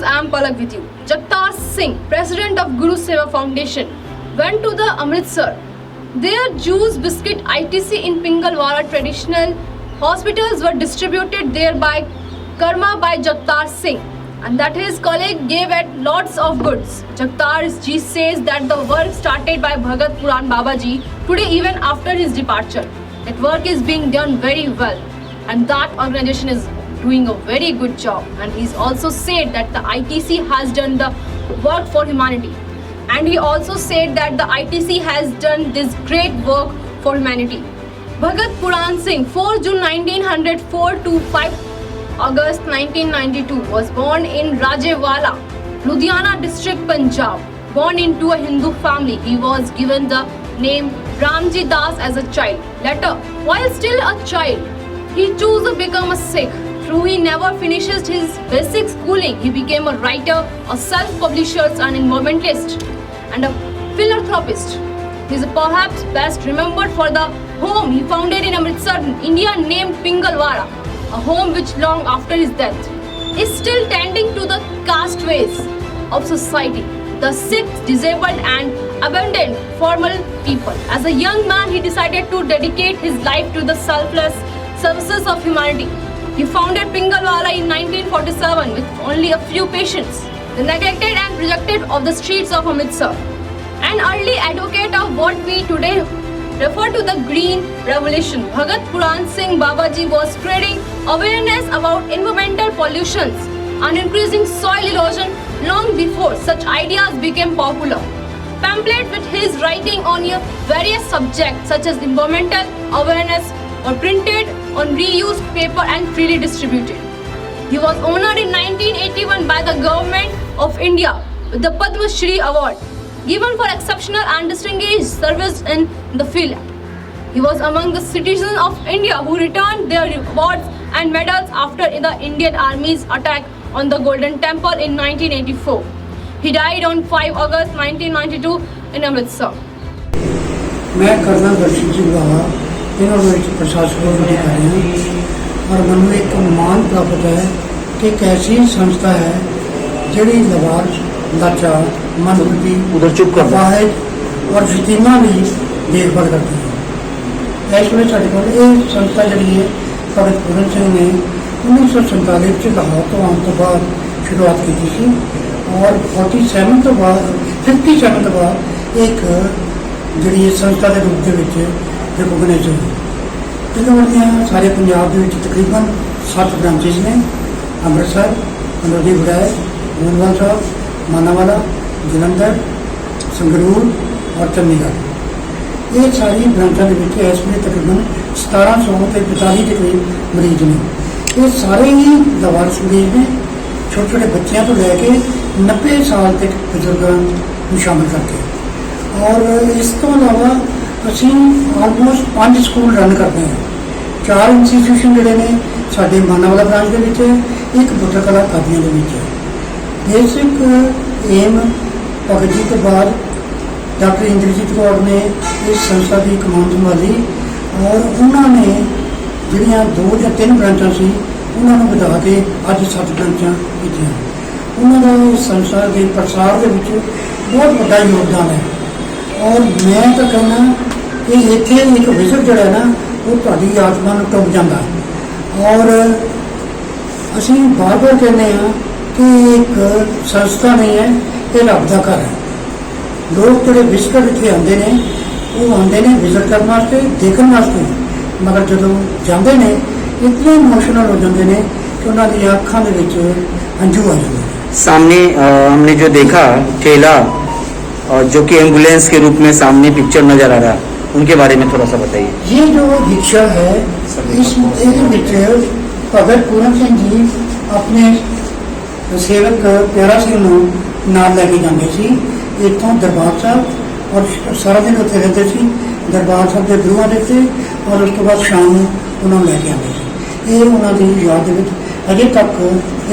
I am Palak with you. Jagtar Singh, president of Guru Seva Foundation, went to the Amritsar. Their juice, biscuit, ITC in Pingalwara traditional hospitals were distributed there by Karma by Jagtar Singh, and that his colleague gave at lots of goods. Jagtar ji says that the work started by Bhagat Puran Babaji today even after his departure. That work is being done very well, and that organization is doing a very good job. And he's also said that the ITC has done the work for humanity. And he also said that the ITC has done this great work for humanity. Bhagat Puran Singh, 4 June 1904 to 5 August 1992, was born in Rajewala, Ludhiana district, Punjab. Born into a Hindu family, he was given the name Ramji Das as a child. Later, while still a child, he chose to become a Sikh. Though he never finished his basic schooling, he became a writer, a self-publisher, an environmentalist, and a philanthropist. He is perhaps best remembered for the home he founded in Amritsar, India, named Pingalwara, a home which long after his death is still tending to the casteways of society, the sick, disabled and abandoned formal people. As a young man, he decided to dedicate his life to the selfless services of humanity. He founded Pingalwara in 1947 with only a few patients, the neglected and rejected of the streets of Amritsar. An early advocate of what we today refer to the Green Revolution, Bhagat Puran Singh Babaji was spreading awareness about environmental pollutions and increasing soil erosion long before such ideas became popular. Pamphlets with his writing on various subjects such as environmental awareness were printed on reused paper and freely distributed. He was honored in 1981 by the Government of India with the Padma Shri Award, given for exceptional and distinguished service in the field. He was among the citizens of India who returned their awards and medals after the Indian Army's attack on the Golden Temple in 1984. He died on 5 August 1992 in Amritsar. मैं colonel दर्शन सिंह बाबा इन्होंने प्रशासनिक अधिकारी हूँ और मन में एक मान प्राप्त है कि एक ऐसी संस्था है जिहड़ी लवार लाचार मनोबी अपाहिज और यतीमां की देखभाल करती है। इस वे साढ़े कोल ये संस्था जी है भगत पूरन सिंह ने 1947 लाहौर तो आने तो बाद शुरुआत की थी और 47 तो बाद 57 तो बाद एक जी संस्था के रूप के रिकोगनाइज हुई। पिंगलवाड़ा सारे पंजाब के तकरीबन 7 ब्रांचेज ने, अमृतसर, अमरोली गुड़ाए, गोंदवाल साहब, मानावाला, जलंधर, संगरूर और चंडीगढ़। ये सारी ब्रांचों के इस वे तकरीबन 1700 से 45 के करीब मरीज ने। ये सारे ही लवारस मरीज ने, छोटे छोटे बच्चों तो लैके 90 साल तक बुजुर्गों को शामिल करके। और इस तो अलावा असी आलमोस्ट 5 स्कूल रन करते हैं। 4 इंस्टीट्यूशन जोड़े ने साढ़े मानावाला ब्रांच के विच, एक बुटर कला कादियां के विच। बेसिक एम भगत जी के बाद डॉक्टर इंद्रजीत कौर ने इस संस्था की कमान संभाली और उन्होंने जिहड़ियां 2 या 3 ब्रांचा सी उन्होंने बढ़ा के अज 7 ब्रांचा कीतियां। उन्होंने इस संस्था के प्रसार के विच बहुत बड़ा योगदान है और मैं तो कहना कि इत्थे एक विजिट जोड़ा है ना वो तुहाडी आत्मा नूं टुंब जांदा और असीं बार बार कहने हैं कि एक संस्था नहीं है, ये रब दा घर है। लोग जोड़े विजिटर इत्थे आते हैं वो आते हैं विजिट करने वास्ते, देखने वास्ते, मगर जदों जाते हैं इतने इमोशनल हो जाते हैं कि उन्होंने अखां दे विच हंझू आ जाते हैं। सामने हमने जो देखा ठेला और जो कि एम्बुलेंस के रूप में सामने पिक्चर नजर आ रहा है, उनके बारे में थोड़ा सा बताइए। ये जो रिक्शा है इसके भगत पूरन सिंह जी अपने सेवक प्यारा सिंह नाल लैके जाते सी। इतों दरबार साहब और सारा दिन उत्थे रहते सी, दरबार साहब के गुरुआं दे उत्ते और उस तो बाद शाम उन्होंने लैके आते सी। ये उन्होंने याद दे विच अजे तक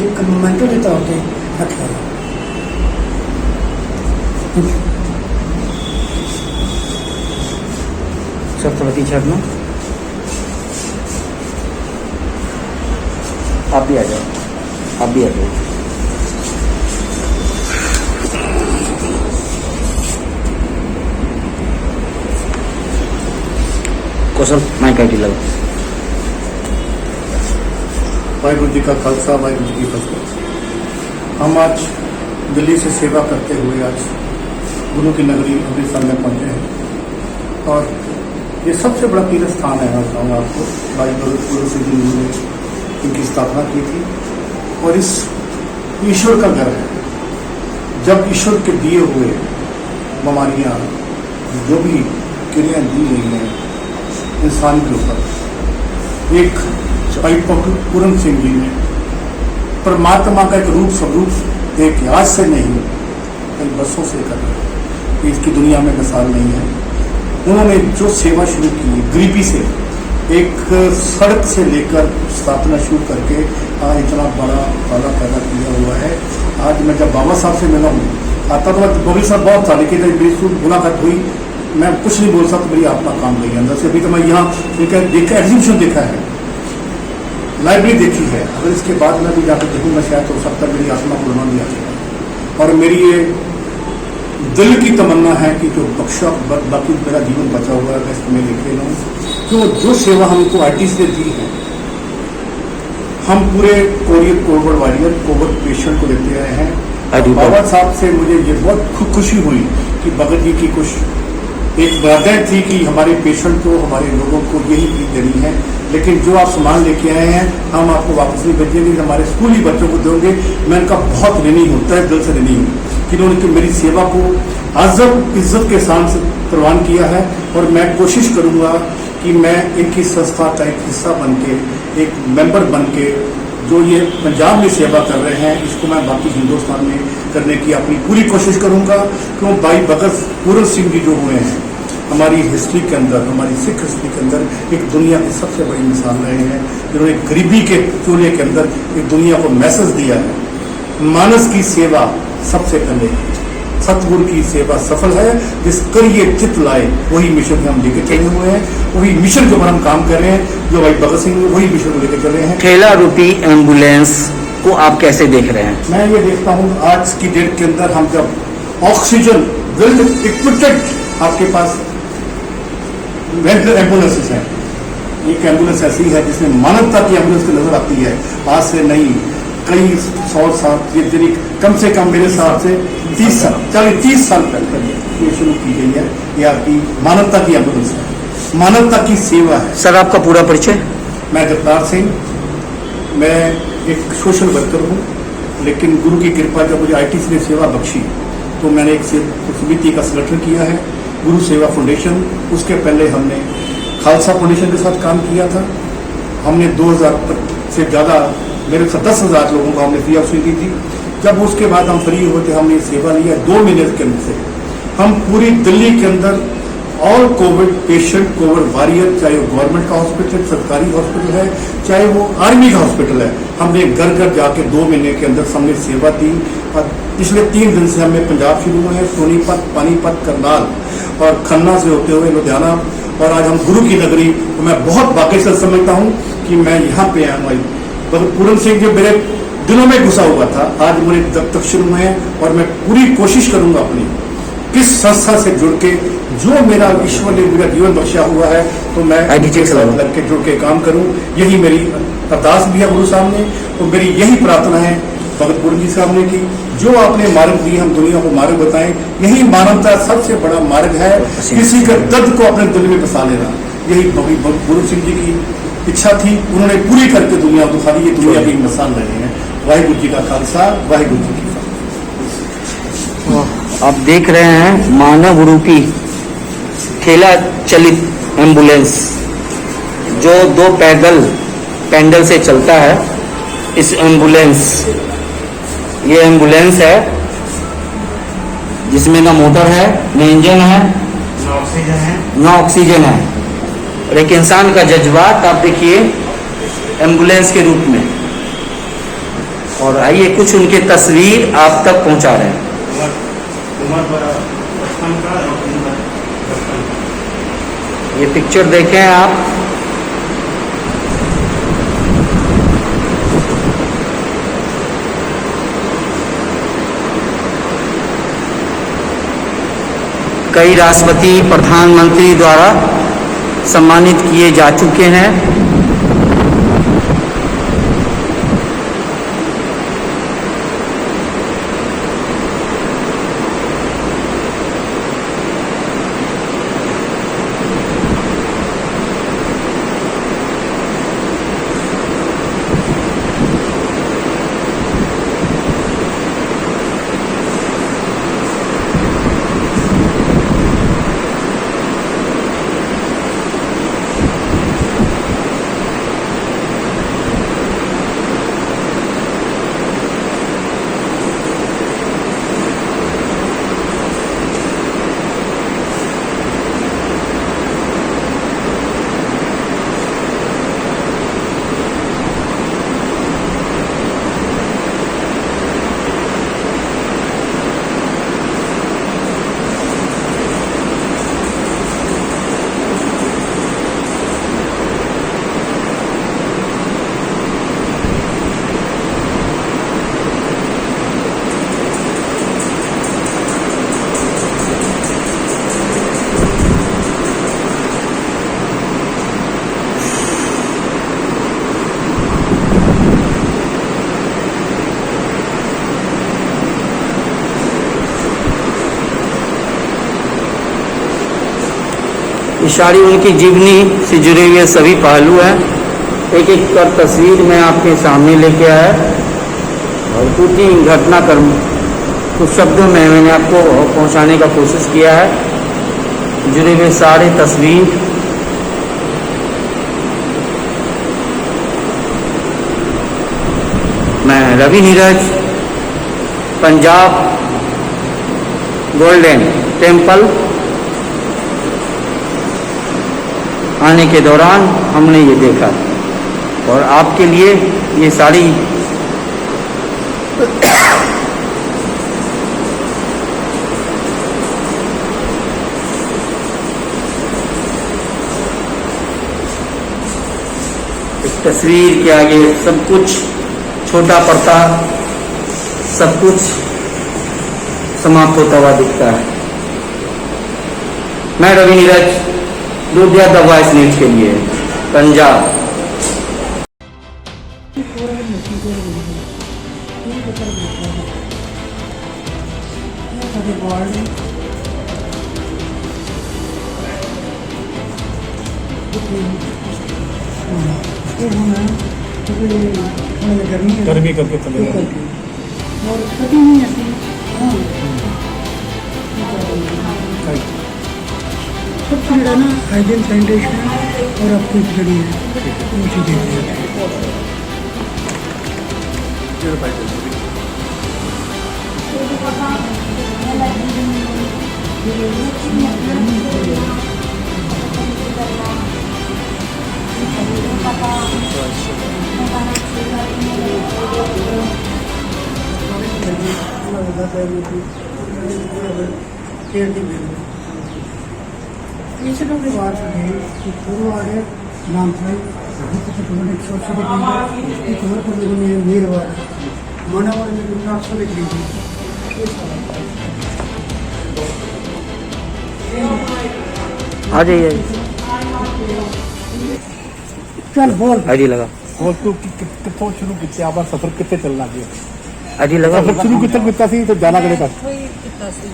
एक मोमेंटो के तौर पर रखा है। सर थोड़ा पीछे हटना, आप भी आ जाओ, आप भी आ जाओ। कौशल माइक आई लगा। वाहिगुरु जी का खालसा, वाहिगुरु जी की फतेह। हम आज दिल्ली से सेवा करते हुए आज गुरु की नगरी अमृतसर में पहुंचे हैं और ये सबसे बड़ा तीर्थ स्थान है। मैं बताऊँगा आपको, भाई गुरु सिंह जी ने इनकी स्थापना की थी और इस ईश्वर का घर है। जब ईश्वर के दिए हुए बीमारियाँ जो भी क्रियाएँ दी गई हैं इंसान के ऊपर, एक भाई पूरन सिंह जी ने परमात्मा का एक रूप स्वरूप एक आज से नहीं कई बरसों से कर रहे हैं, इसकी दुनिया में मिसाल नहीं है। उन्होंने जो सेवा शुरू की गरीबी से, एक सड़क से लेकर स्थापना शुरू करके आज इतना बड़ा वाला पैदा किया हुआ है। आज मैं जब बाबा साहब से मिला हूँ, आता तो बबली साहब बहुत था, लेकिन जब मेरी मुलाकात हुई मैं कुछ नहीं बोल सकता, मेरी आत्मा काम गई अंदर से। अभी तो मैं यहाँ देखा, एग्जीबिशन देखा है, लाइब्रेरी देखी है, अगर इसके बाद मैं भी जाकर देखूँगा शायद हो सकता है मेरी आत्मा को रुला दिया जाएगा। और मेरी ये दिल की तमन्ना है कि जो बख्शा बाकी मेरा जीवन बचा हुआ है मैं इसमें लिखे लूँ, तो जो सेवा हमको आईटी से दी है, हम पूरे कोविड वॉरियर कोविड पेशेंट को लेते आए हैं। बाबा साहब से मुझे ये बहुत खुशी हुई कि भगत जी की कुछ एक बातें थी कि हमारे पेशेंट को, हमारे लोगों को यही चीज देनी है, लेकिन जो आप सामान लेके आए हैं हम आपको वापस नहीं भेजेंगे, हमारे स्कूली बच्चों को देंगे। मैं इनका बहुत ऋणी हूँ, तहे दिल से ऋणी हूँ कि इन्होंने मेरी सेवा को आज़म इज्जत के साथ प्रवान किया है। और मैं कोशिश करूँगा कि मैं इनकी संस्था का एक हिस्सा बन के, एक मेंबर बन के, जो ये पंजाब में सेवा कर रहे हैं इसको मैं बाकी हिंदुस्तान में करने की अपनी पूरी कोशिश करूँगा। क्यों भाई भगत पूरन सिंह जी जो हुए हैं हमारी हिस्ट्री के अंदर, हमारी सिख हिस्ट्री के अंदर एक दुनिया की सबसे बड़ी मिसाल रहे हैं, जिन्होंने गरीबी के चूल्हे के अंदर एक दुनिया को मैसेज दिया है। मानस की सेवा सबसे पहले, सतगुरु की सेवा सफल है, जिस करिए चित लाए वही मिशन हम लेके चले हुए हैं, वही मिशन के ऊपर हम काम कर रहे हैं। जो भाई भगत सिंह वही मिशन को लेकर चले हैं। ठेला रूपी एम्बुलेंस को आप कैसे देख रहे हैं? मैं ये देखता हूँ आज की डेट के अंदर हम जब ऑक्सीजन वेल इक्विपमेंट आपके पास एम्बुलेंसेज हैं, एक एम्बुलेंस ऐसी है जिसमें मानवता की एम्बुलेंस की नजर आती है। आज से नहीं कई 100 साल, ये कम से कम मेरे हिसाब से 30 साल 40-30 साल पहले ये शुरू की गई है। ये आपकी मानवता की एम्बुलेंस है, मानवता की सेवा है। सर आपका पूरा परिचय? मैं जगतार सिंह, मैं एक सोशल वर्कर हूँ, लेकिन गुरु की कृपा जब मुझे आईटीसी ने सेवा बख्शी तो मैंने एक समिति का संगठन किया है, गुरु सेवा फाउंडेशन। उसके पहले हमने खालसा फाउंडेशन के साथ काम किया था। हमने 2000 से ज़्यादा, मेरे 10,000 लोगों को हमने फ्री ऑफ दी थी। जब उसके बाद हम फ्री हुए थे हमने सेवा लिया 2 महीने के अंदर से। हम पूरी दिल्ली के अंदर all Covid patient, Covid warrior, चाहे वो गवर्नमेंट का हॉस्पिटल, सरकारी हॉस्पिटल है, चाहे वो आर्मी का हॉस्पिटल है, हमने घर घर जाके 2 महीने के अंदर हमने सेवा दी। और पिछले 3 दिन से हमें पंजाब शुरू हुए हैं, सोनीपत, पानीपत, करनाल और खन्ना से होते हुए लुधियाना, और आज हम गुरु की नगरी। तो मैं बहुत भाग्यशाली समझता हूँ कि मैं यहाँ पे आया हूँ। पूरन सिंह जो मेरे दिलों में घुसा हुआ था, आज मेरे दफ्तर शुरू हुए हैं और मैं पूरी कोशिश करूंगा अपनी किस संस्था से जुड़ के, जो मेरा ईश्वर ने मेरा जीवन बख्शा हुआ है, तो मैं लग के जुड़ के काम करूं। यही मेरी अरदास भी है गुरु सामने, तो मेरी यही प्रार्थना है भगत पूरन जी सामने की, जो आपने मार्ग दिए हम दुनिया को मार्ग बताएं। यही मानवता सबसे बड़ा मार्ग है, किसी के दर्द को अपने दिल में बसा लेना। यही पूरन सिंह जी की इच्छा थी, उन्होंने पूरी करके दुनिया को दिखा दी। ये दुनिया की मिसाल रहे हैं। वाहिगुरु जी का खालसा, वाहिगुरु जी की फतेह। आप देख रहे हैं मानव रूपी ठेला चलित एम्बुलेंस जो 2 पैदल पैंडल से चलता है। इस एम्बुलेंस, ये एम्बुलेंस है जिसमें ना मोटर है, ना इंजन है, ना ऑक्सीजन है, और एक इंसान का जज्बात आप देखिए एम्बुलेंस के रूप में। और आइए कुछ उनके तस्वीर आप तक पहुंचा रहे हैं। ये पिक्चर देखें आप, कई राष्ट्रपति, प्रधानमंत्री द्वारा सम्मानित किए जा चुके हैं। इशारी उनकी जीवनी से जुड़े हुए सभी पहलू हैं। एक एक कर तस्वीर मैं आपके सामने लेके आया और पूरी घटनाक्रम कुछ शब्दों में मैंने आपको पहुंचाने का कोशिश किया है। जुड़े हुए सारे तस्वीर मैं रवि नीरज, पंजाब गोल्डन टेम्पल आने के दौरान हमने ये देखा और आपके लिए ये सारी तस्वीर के आगे सब कुछ छोटा पड़ता, सब कुछ समाप्त होता हुआ दिखता है। मैं Ravi Neeraj, Ludhiana the voice news के लिए, पंजाब। गर्मी करके चले गए। और कभी नहीं ऐसी सब चीज़ ना हाइजीन सैनिटेशन और आपको जड़ी है वो चीज़ें इसे लोग बात है कि पूर्व आगे नाम था एक सोच एक और को में वीरवार मानवर में विनाश से लिखी आ जाइए, चल बोल आईडी लगा, और तो कितों शुरू किया आप सफर कितने चलना गया आईडी लगा। सफर शुरू कितने कितना सी तो जाना किहड़े पास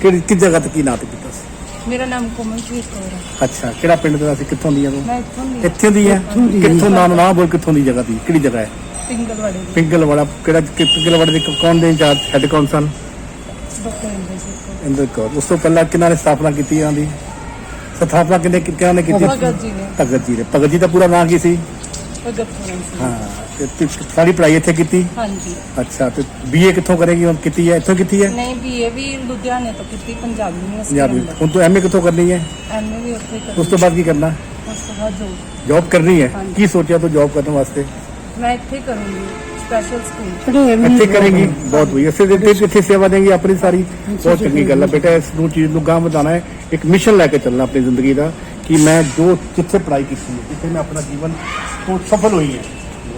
किस जगह तक की ना ते किता सी? मेरा नाम कोमलप्रीत कौर है। अच्छा किहड़ा पिंड दा सी कित्थों दी है तू? मैं इत्थों दी ਇੱਥੇ ਦੀ ਹੈ ਕਿੱਥੋਂ ਨਾਮ ਨਾ ਬੋਲ ਕਿੱਥੋਂ ਦੀ ਜਗ੍ਹਾ ਦੀ ਕਿਹੜੀ ਜਗ੍ਹਾ ਹੈ? ਪਿੰਗਲਵਾੜੇ ਦੀ ਪਿੰਗਲਵਾੜਾ ਕਿਹੜਾ ਪਿੰਗਲਵਾੜੇ ਦੇ ਕੌਣ ਦੇ ਇੰਚਾਰਜ ਹੈੱਡ ਕੌਣ ਸਨ? ਡਾਕਟਰ ਇੰਦਰ ਸਿੰਘ ਕੌਰ। ਇੰਦਰ ਕੌਰ। ਉਸ ਤੋਂ ਪਹਿਲਾਂ ਕਿਹਨਾਂ ਨੇ ਸਥਾਪਨਾ ਕੀਤੀ ਇਹਨਾਂ ਦੀ? ਸਥਾਪਨਾ ਕਿਹਨਾਂ ਨੇ ਕੀਤੀ? ਭਗਤ ਜੀ ਨੇ। ਭਗਤ ਜੀ ਨੇ। ਭਗਤ ਜੀ ਦਾ ਪੂਰਾ ਨਾਮ ਕੀ ਸੀ? ਭਗਤ ਪੂਰਨ ਸਿੰਘ। ਹਾਂ ਤੇ ਸਾਰੀ ਪੜ੍ਹਾਈ ਇੱਥੇ ਕੀਤੀ? ਹਾਂਜੀ। ਅੱਛਾ ਤੇ ਬੀਏ ਕਿੱਥੋਂ ਕਰੇਗੀ ਹੁਣ? ਕੀਤੀ ਹੈ ਇੱਥੋਂ ਕੀਤੀ ਹੈ? ਨਹੀਂ ਬੀਏ ਵੀ ਲੁਧਿਆਣੇ ਤੋਂ ਕੀਤੀ, ਪੰਜਾਬ ਯੂਨੀਵਰਸਿਟੀ ਪੰਜਾਬੀ। ਅੰਦਰ। ਹੁਣ ਤੂੰ ਐਮਏ ਕਿੱਥੋਂ ਕਰਨੀ ਹੈ? ਐਮਏ ਵੀ ਉੱਥੇ ਕਰਨੀ। ਉਸ ਤੋਂ ਬਾਅਦ ਕੀ ਕਰਨਾ? ਉਸ ਤੋਂ ਬਾਅਦ ਜੋਬ ਜੌਬ ਕਰਨੀ ਹੈ। ਹਾਂਜੀ। ਕੀ ਸੋਚਿਆ ਤੂੰ ਜੌਬ ਕਰਨ ਵਾਸਤੇ? ਮੈਂ ਇੱਥੇ ਕਰੂੰਗੀ ਸਪੈਸ਼ਲ ਸਕੂਲ। ਇੱਥੇ ਕਰੇਗੀ? ਬਹੁਤ ਵਧੀਆ। ਇਸੇ ਦੇ ਇੱਥੇ ਸੇਵਾ ਦੇਂਗੀ ਆਪਣੀ ਸਾਰੀ। ਬਹੁਤ ਚੰਗੀ ਗੱਲ ਹੈ ਬੇਟਾ। ਇਸ ਨੂੰ ਚੀਜ਼ ਨੂੰ ਗਾਂਹ ਵਧਾਉਣਾ ਹੈ। ਇੱਕ ਮਿਸ਼ਨ ਲੈ ਕੇ ਚੱਲਣਾ ਆਪਣੀ ਜ਼ਿੰਦਗੀ ਦਾ ਕਿ ਮੈਂ ਜੋ ਜਿੱਥੇ ਪੜ੍ਹਾਈ ਕੀਤੀ ਹੈ ਜਿੱਥੇ ਮੈਂ ਆਪਣਾ ਜੀਵਨ ਤੋਂ ਸਫਲ ਹੋਈ ਹੈ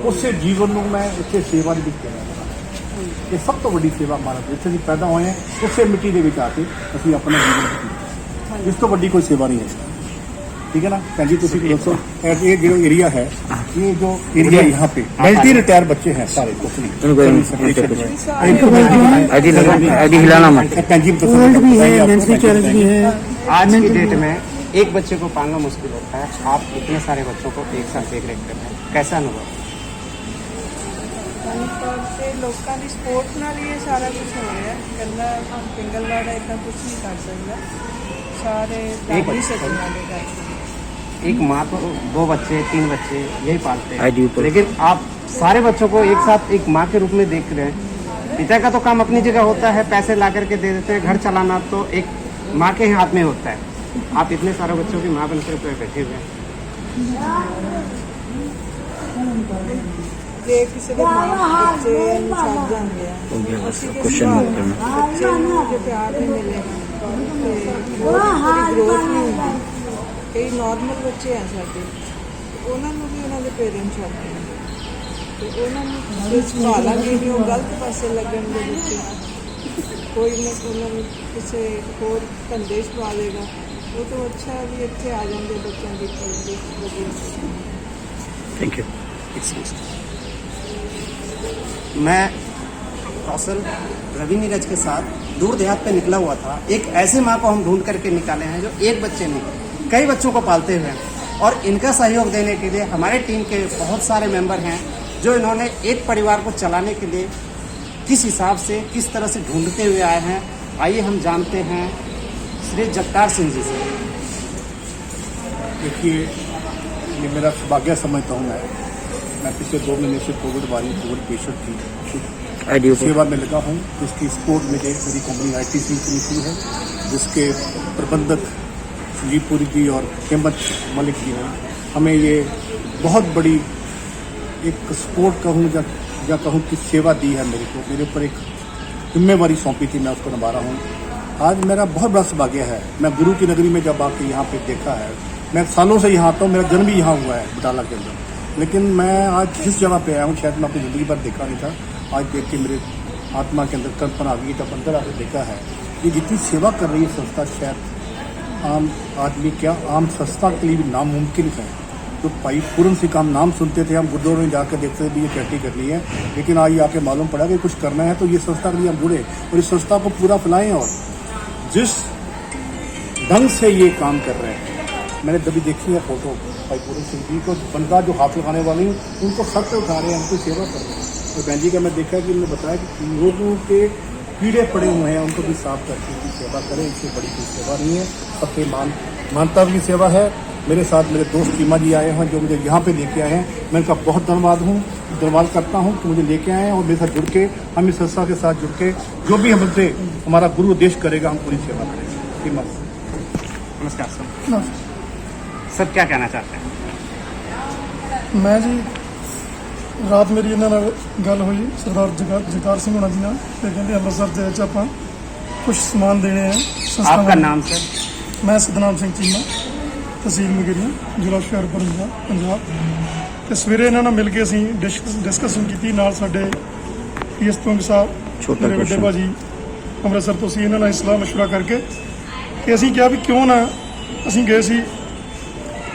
ਉਸੇ ਜੀਵਨ ਨੂੰ ਮੈਂ ਇੱਥੇ ਸੇਵਾ ਦੇ ਵਿੱਚ ਦੇਣਾ ਚਾਹੁੰਦਾ। ਇਹ ਸਭ ਤੋਂ ਵੱਡੀ ਸੇਵਾ ਮਾਨਵ ਜਿੱਥੇ ਅਸੀਂ ਪੈਦਾ ਹੋਏ ਹਾਂ ਉਸੇ ਮਿੱਟੀ ਦੇ ਵਿੱਚ ਆ ਕੇ ਅਸੀਂ ਆਪਣਾ ਜੀਵਨ ਬਤੀਤ। ਇਸ ਤੋਂ ਵੱਡੀ ਕੋਈ ਸੇਵਾ ਨਹੀਂ ਹੈ। ठीक है ना भैन जी ਤੁਸੀਂ ਦੱਸੋ ਇਹ ਜਿਹੜਾ ਏਰੀਆ ਹੈ ਇਹ ਜੋ ਏਰੀਆ यहाँ पे मल्टी रिटायर बच्चे हैं सारे अभी हिलाना मत। भैन जी वर्ल्ड भी है, नेंसी चैलेंज भी है। आज की डेट में एक बच्चे को पालना मुश्किल होता है, आप इतने सारे बच्चों को एक साथ देख रेख कर रहे हैं, कैसा अनुभव? ਤੌਰ ਤੇ ਲੋਕਾਂ ਦੀ ਸਪੋਰਟ ਨਾਲ ਹੀ ਇਹ ਸਾਰਾ ਕੁਝ ਹੋ ਰਿਹਾ ਹੈ। ਇਕੱਲਾ ਪਿੰਗਲਵਾੜਾ ਇੱਦਾਂ ਕੁਝ ਨਹੀਂ ਕਰ ਸਕਦਾ, ਸਾਰੇ ਦਾਦੀ ਸਕਣ ਵਾਲੇ ਕਰ ਸਕਦੇ। एक माँ को 2 बच्चे 3 बच्चे यही पालते आईडी हैं, पर। लेकिन आप सारे बच्चों को एक साथ एक माँ के रूप में देख रहे हैं। पिता का तो काम अपनी जगह होता है, पैसे ला करके दे देते हैं, घर चलाना तो एक माँ के हाथ में होता है। आप इतने सारे बच्चों की माँ बनकर बैठे हुए हैं। ਜੇ ਕਿਸੇ ਦੇ ਬੱਚੇ ਨੂੰ ਛੱਡ ਜਾਂਦੇ ਆ, ਅਸੀਂ क्वेश्चन मत करना। ਬੱਚੇ ਨੂੰ ਜੇ ਪਿਆਰ ਨਹੀਂ ਮਿਲੇਗਾ ਤੇ ਉਹਦੀ ਗਰੋਥ ਨਹੀਂ ਹੁੰਦੀ। ਕਈ ਨਾਰਮਲ ਬੱਚੇ ਆ ਸਾਡੇ, ਉਹਨਾਂ ਨੂੰ ਵੀ ਉਹਨਾਂ ਦੇ ਪੇਰੈਂਟਸ ਛੱਡਦੇ ਨੇ ਤੇ ਉਹਨਾਂ ਨੂੰ ਜੇ ਸੰਭਾਲਾਂਗੇ ਨਹੀਂ, ਉਹ ਗਲਤ ਪਾਸੇ ਲੱਗਣ ਦੇ ਵਿੱਚ ਕੋਈ ਨਾ ਉਹਨਾਂ ਨੂੰ ਕਿਸੇ ਹੋਰ ਧੰਦੇ 'ਚ ਪਾ ਦੇਗਾ। ਉਹ ਤੋਂ ਅੱਛਾ ਵੀ ਇੱਥੇ ਆ ਜਾਂਦੇ ਬੱਚਿਆਂ ਦੀ ਪਰਵਰਿਸ਼ ਵਧੀਆ। Thank you. मैं कौशल रवि नीरज के साथ दूर देहात पे निकला हुआ था। एक ऐसे माँ को हम ढूंढ करके निकाले हैं जो एक बच्चे नहीं कई बच्चों को पालते हुए हैं, और इनका सहयोग देने के लिए हमारे टीम के बहुत सारे मेंबर हैं जो इन्होंने एक परिवार को चलाने के लिए किस हिसाब से किस तरह से ढूंढते हुए आए हैं। आइए हम जानते हैं श्री जगतार सिंह जी से। देखिए, ये मेरा सौभाग्य समझता हूँ मैं पिछले 2 महीने से कोविड पेशेंट थी, आईडी पर। सेवा में लगा हूँ। जिसकी सपोर्ट मेरी कंपनी ITC की है, जिसके प्रबंधक संजीव पुरी जी और हेमंत मलिक जी ने हमें ये बहुत बड़ी एक सपोर्ट कहूँ या कहूँ कि सेवा दी है मेरे ऊपर एक जिम्मेवारी सौंपी थी, मैं उसको निभा रहा हूँ। आज मेरा बहुत बड़ा सौभाग्य है, मैं गुरु की नगरी में जब आके यहाँ पे देखा है, मैं सालों से यहाँ आता हूँ, मेरा जन्म भी यहाँ हुआ है बटाला के अंदर, लेकिन मैं आज जिस जगह पे आया हूँ शायद मैं अपनी ज़िंदगी भर देखा नहीं था। आज देख के मेरे आत्मा के अंदर कल्पना आ गई, जब अंदर आकर देखा है ये जितनी सेवा कर रही है संस्था, शायद आम आदमी क्या आम संस्था के लिए भी नामुमकिन है। तो भाई पूर्ण सिंह का हम नाम सुनते थे, हम गुरुद्वारों में जाकर देखते थे भी ये चैरिटी करनी है, लेकिन आज आके मालूम पड़ा कि कुछ करना है तो ये संस्था के लिए हम जुड़े और इस संस्था को पूरा फैलाएं। और जिस ढंग से ये काम कर रहे हैं, मैंने कभी देखी है फोटो भाई पूर्ण सिंह जी को, बंदा जो हाथ लगाने वाले हैं उनको सर पे उठा रहे हैं, उनको सेवा कर रहे हैं। और बहन जी का मैं देखा कि उन्होंने बताया कि लोगों के कीड़े पड़े हुए हैं उनको भी साफ करके की सेवा करें, इससे बड़ी कोई सेवा नहीं है। सबके मानता भी सेवा है। मेरे साथ मेरे दोस्त टीमा जी आए हैं जो मुझे यहाँ पे लेके आए हैं, मैं उनका बहुत धन्यवाद करता हूँ कि मुझे लेके आए हैं और मेरे साथ जुड़ के हम इस संस्था के साथ जुड़ के जो भी हमसे हमारा गुरु उद्देश्य करेगा हम पूरी सेवा करेंगे। टीमा नमस्कार सर। सर क्या कहना चाहते हैं? ਮੈਂ ਜੀ ਰਾਤ ਮੇਰੀ ਇਹਨਾਂ ਨਾਲ ਗੱਲ ਹੋਈ ਸਰਦਾਰ ਜਗਤਾਰ ਸਿੰਘ ਹੋਣਾ ਜੀ ਨਾਲ, ਤੇ ਕਹਿੰਦੇ ਅੰਮ੍ਰਿਤਸਰ ਦੇ ਵਿੱਚ ਆਪਾਂ ਕੁਝ ਸਮਾਨ ਦੇਣੇ ਆ ਸੰਸਥਾ आपका ਵੱਲੋਂ। नाम सर? ਮੈਂ ਸਤਨਾਮ ਸਿੰਘ ਚੀਮਾ, ਤਹਿਸੀਲ ਮਗਰੀਆਂ, ਜ਼ਿਲ੍ਹਾ ਹੁਸ਼ਿਆਰਪੁਰ ਪੰਜਾਬ। ਤੇ ਸਵੇਰੇ ਇਹਨਾਂ ਨਾਲ ਮਿਲ ਕੇ ਅਸੀਂ ਡਿਸਕਸ਼ਨ ਕੀਤੀ, ਨਾਲ ਸਾਡੇ ਪੀਐਸ ਤੁੰਗ ਸਾਹਿਬ ਮੇਰੇ ਵੱਡੇ ਭਾਜੀ ਅੰਮ੍ਰਿਤਸਰ ਤੋਂ ਸੀ, ਇਹਨਾਂ ਨਾਲ ਸਲਾਹ ਮਸ਼ਵਰਾ ਕਰਕੇ ਕਿ ਅਸੀਂ ਕਿਹਾ ਵੀ ਕਿਉਂ ਨਾ ਅਸੀਂ ਗਏ ਸੀ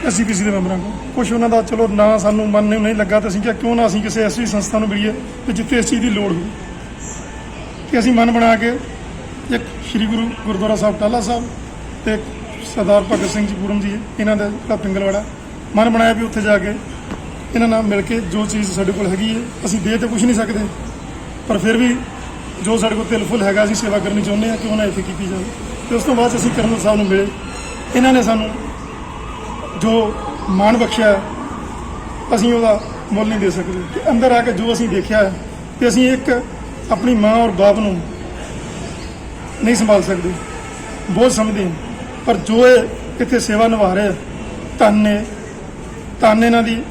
SCPC ਦੇ ਮੈਂਬਰਾਂ ਕੋਲ, ਕੁਛ ਉਹਨਾਂ ਦਾ ਚਲੋ ਨਾ ਸਾਨੂੰ ਮਨ ਨੂੰ ਨਹੀਂ ਲੱਗਾ, ਤਾਂ ਅਸੀਂ ਕਿਹਾ ਕਿਉਂ ਨਾ ਅਸੀਂ ਕਿਸੇ ਐਸੀ ਸੰਸਥਾ ਨੂੰ ਮਿਲੀਏ ਤੇ ਜਿੱਥੇ ਇਸ ਚੀਜ਼ ਦੀ ਲੋੜ ਹੋਵੇ। ਕਿ ਅਸੀਂ ਮਨ ਬਣਾ ਕੇ ਇੱਕ ਸ਼੍ਰੀ ਗੁਰਦੁਆਰਾ ਸਾਹਿਬ ਟਾਹਲਾ ਸਾਹਿਬ ਤੇ ਸਰਦਾਰ ਭਗਤ ਸਿੰਘ ਜੀ ਪੂਰਨ ਜੀ ਇਹਨਾਂ ਦਾ ਜਿਹੜਾ ਪਿੰਗਲਵਾੜਾ ਮਨ ਬਣਾਇਆ ਵੀ ਉੱਥੇ ਜਾ ਕੇ ਇਹਨਾਂ ਨਾਲ ਮਿਲ ਕੇ ਜੋ ਚੀਜ਼ ਸਾਡੇ ਕੋਲ ਹੈਗੀ ਹੈ, ਅਸੀਂ ਦੇ ਤਾਂ ਕੁਛ ਨਹੀਂ ਸਕਦੇ, ਪਰ ਫਿਰ ਵੀ ਜੋ ਸਾਡੇ ਕੋਲ ਤਿਲ ਫੁੱਲ ਹੈਗਾ ਅਸੀਂ ਸੇਵਾ ਕਰਨੀ ਚਾਹੁੰਦੇ ਹਾਂ, ਕਿਉਂ ਨਾ ਇੱਥੇ ਕੀਤੀ ਜਾਵੇ। ਤੇ ਉਸ ਤੋਂ ਬਾਅਦ ਅਸੀਂ ਕਰਨਲ ਸਾਹਿਬ ਨੂੰ ਮਿਲੇ, ਇਹਨਾਂ ਨੇ ਸਾਨੂੰ ਜੋ ਮਾਣ ਬਖਸ਼ਿਆ ਅਸੀਂ ਉਹਦਾ ਮੁੱਲ ਨਹੀਂ ਦੇ ਸਕਦੇ। ਕਿ ਅੰਦਰ ਆ ਕੇ ਜੋ ਅਸੀਂ ਦੇਖਿਆ ਹੈ ਕਿ ਅਸੀਂ ਇੱਕ ਆਪਣੀ ਮਾਂ ਔਰ ਬਾਪ ਨੂੰ ਨਹੀਂ ਸੰਭਾਲ ਸਕਦੇ, ਬਹੁਤ ਸਮਝਦੇ ਹਾਂ, ਪਰ ਜੋ ਇਹ ਇੱਥੇ ਸੇਵਾ ਨਿਭਾ ਰਹੇ ਧੰਨ ਇਹਨਾਂ ਦੀ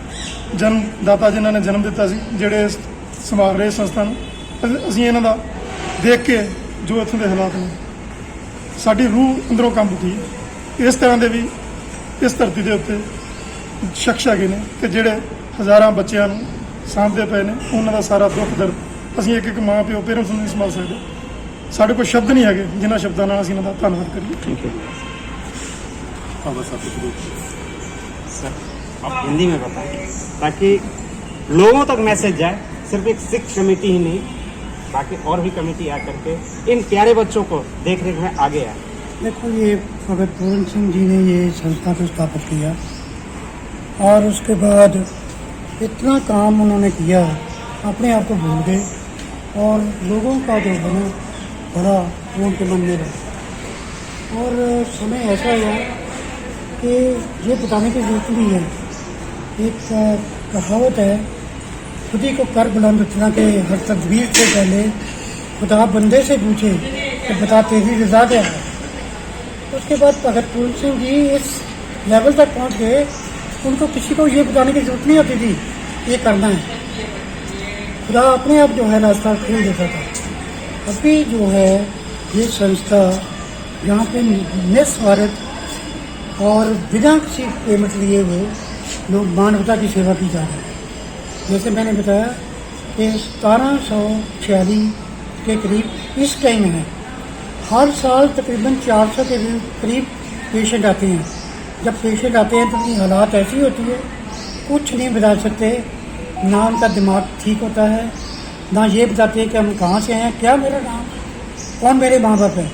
ਜਨਮ ਦਾਤਾ ਜਿਨ੍ਹਾਂ ਨੇ ਜਨਮ ਦਿੱਤਾ ਸੀ, ਜਿਹੜੇ ਸੰਭਾਲ ਰਹੇ ਸੰਸਥਾ ਨੂੰ। ਅਸੀਂ ਇਹਨਾਂ ਦਾ ਦੇਖ ਕੇ ਜੋ ਇੱਥੋਂ ਦੇ ਹਾਲਾਤ ਨੇ ਸਾਡੀ ਰੂਹ ਅੰਦਰੋਂ ਕੰਬ ਉੱਠੀ। ਇਸ ਤਰ੍ਹਾਂ ਦੇ ਵੀ ਇਸ ਧਰਤੀ ਦੇ ਉੱਤੇ ਸ਼ਖਸ ਹੈਗੇ ਨੇ ਕਿ ਜਿਹੜੇ ਹਜ਼ਾਰਾਂ ਬੱਚਿਆਂ ਨੂੰ ਸਾਂਭਦੇ ਪਏ ਨੇ, ਉਹਨਾਂ ਦਾ ਸਾਰਾ ਦੁੱਖ ਦਰਦ ਅਸੀਂ ਇੱਕ ਮਾਂ ਪਿਓ ਪੇਰੈਂਟਸ ਨੂੰ ਨਹੀਂ ਸੰਭਾਲ ਸਕਦੇ। ਸਾਡੇ ਕੋਲ ਸ਼ਬਦ ਨਹੀਂ ਹੈਗੇ ਜਿਨ੍ਹਾਂ ਸ਼ਬਦਾਂ ਨਾਲ ਅਸੀਂ ਇਹਨਾਂ ਦਾ ਧੰਨਵਾਦ ਕਰੀਏ। ਬਾਬਾ ਸਾਹਿਬ आप हिंदी में बताएं ताकि लोगों तक मैसेज जाए। सिर्फ एक सिख कमेटी ही नहीं, बाकी और भी कमेटी आ करके इन प्यारे बच्चों को देख रेख में आगे आए। देखो, ये भगत पूरन सिंह जी ने ये संस्था को स्थापित किया और उसके बाद इतना काम उन्होंने किया, अपने आप को भूल गए और लोगों का जो है ना बड़ा उनके मन में रहा। और समय ऐसा हुआ कि ये बताने की जरूरत नहीं है। एक कहावत है, खुदी को कर बुलंद उतना के हर तदबीर से पहले खुदा बंदे से पूछे कि बता तेरी रजा क्या है। उसके बाद भगत पूरन सिंह जी इस लेवल तक पहुंच गए, उनको किसी को ये बताने की जरूरत नहीं होती थी ये करना है, खुदा अपने आप जो है रास्ता खोल देता था। अभी जो है ये संस्था यहाँ पे निस्वार्थ और बिना किसी पेमेंट लिए हुए लोग मानवता की सेवा की जा रही है। जैसे मैंने बताया कि 1746 के करीब इस टाइम है, हर साल तकरीबन 400 के करीब पेशेंट आते हैं। जब पेशेंट आते हैं तो उनकी हालात ऐसी होती है, कुछ नहीं बता सकते, ना उनका दिमाग ठीक होता है, ना ये बताते हैं कि हम कहाँ से हैं, क्या मेरा नाम, कौन मेरे माँ बाप है।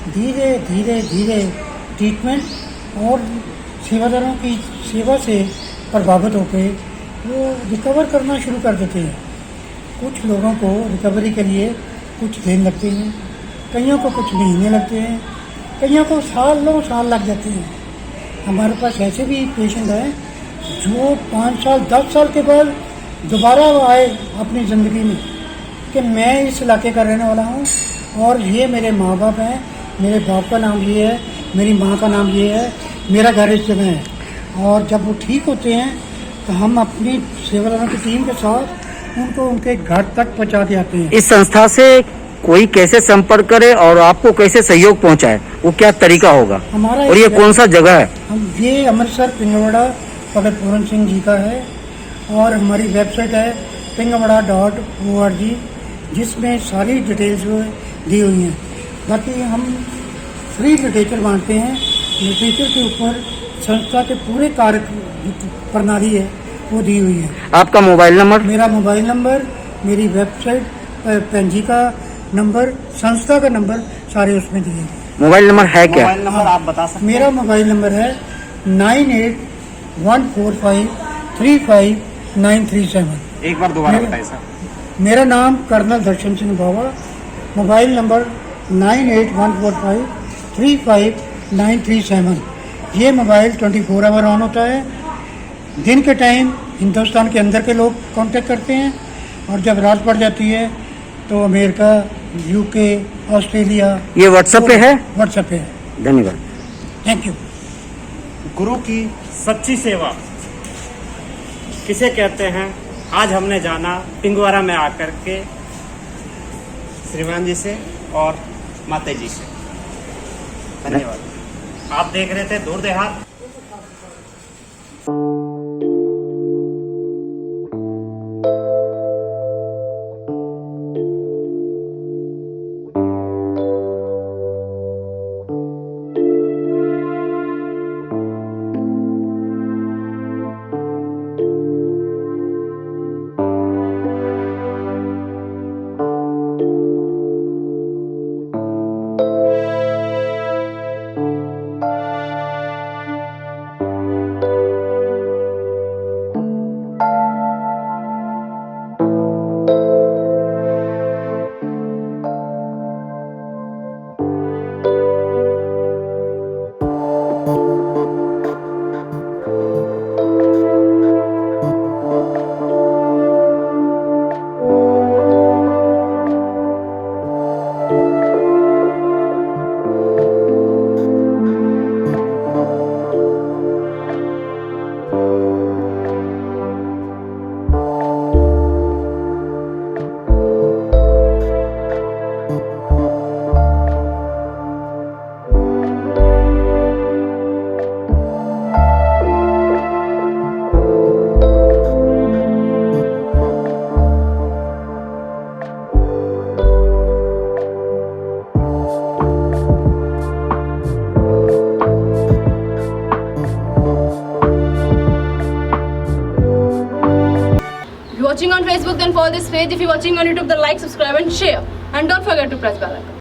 धीरे धीरे धीरे ट्रीटमेंट और सेवादारों की सेवा से प्रभावित होकर वो रिकवर करना शुरू कर देते हैं। कुछ लोगों को रिकवरी के लिए कुछ दिन लगते हैं, कईयों को कुछ महीने लगते हैं, कईयों को सालों साल लग जाते हैं। हमारे पास ऐसे भी पेशेंट हैं जो 5 साल 10 साल के बाद दोबारा आए अपनी ज़िंदगी में कि मैं इस इलाके का रहने वाला हूँ और ये मेरे माँ बाप हैं, मेरे बाप का नाम ये है, मेरी माँ का नाम ये है, मेरा घर इस जगह है। और जब वो ठीक होते हैं तो हम अपनी सेवादारों की टीम के साथ उनको उनके घर तक पहुँचा के आते हैं। इस संस्था से कोई कैसे संपर्क करे और आपको कैसे सहयोग पहुंचाए, वो क्या तरीका होगा हमारा और ये कौन सा जगह है? हम ये अमृतसर पिंगवड़ा भगत पूरन सिंह जी का है और हमारी वेबसाइट है pingwada.org, जिसमें सारी डिटेल्स दी हुई हैं। बाकी हम फ्री लिटरेचर बांटते हैं। लिटरेचर के ऊपर संस्था के पूरे कार्य प्रणाली है वो दी हुई है। आपका मोबाइल नंबर? मेरा मोबाइल नंबर, मेरी वेबसाइट, पेंजी का नंबर, संस्था का नंबर सारे उसमें दिए हैं। मोबाइल नंबर है क्या? मोबाइल नंबर आप बता सकते हैं? मेरा मोबाइल नंबर है 9814535937। एक बार दोबारा बताइए सर। मेरा नाम कर्नल दर्शन सिंह बावा, मोबाइल नंबर 9814535937। ये मोबाइल 24 आवर ऑन होता है। दिन के टाइम हिंदुस्तान के अंदर के लोग कांटेक्ट करते हैं और जब रात पड़ जाती है तो अमेरिका, यूके, ऑस्ट्रेलिया। ये व्हाट्सएप पे है? व्हाट्सएप पे है। धन्यवाद। Thank you. गुरु की सच्ची सेवा किसे कहते हैं, आज हमने जाना पिंगवाड़ा में आकर के श्रीमान जी से और माता जी से। धन्यवाद। आप देख रहे थे दूर देहात। watching on Facebook, then follow this page. If you're watching on YouTube, then like, subscribe and share. And don't forget to press bell icon.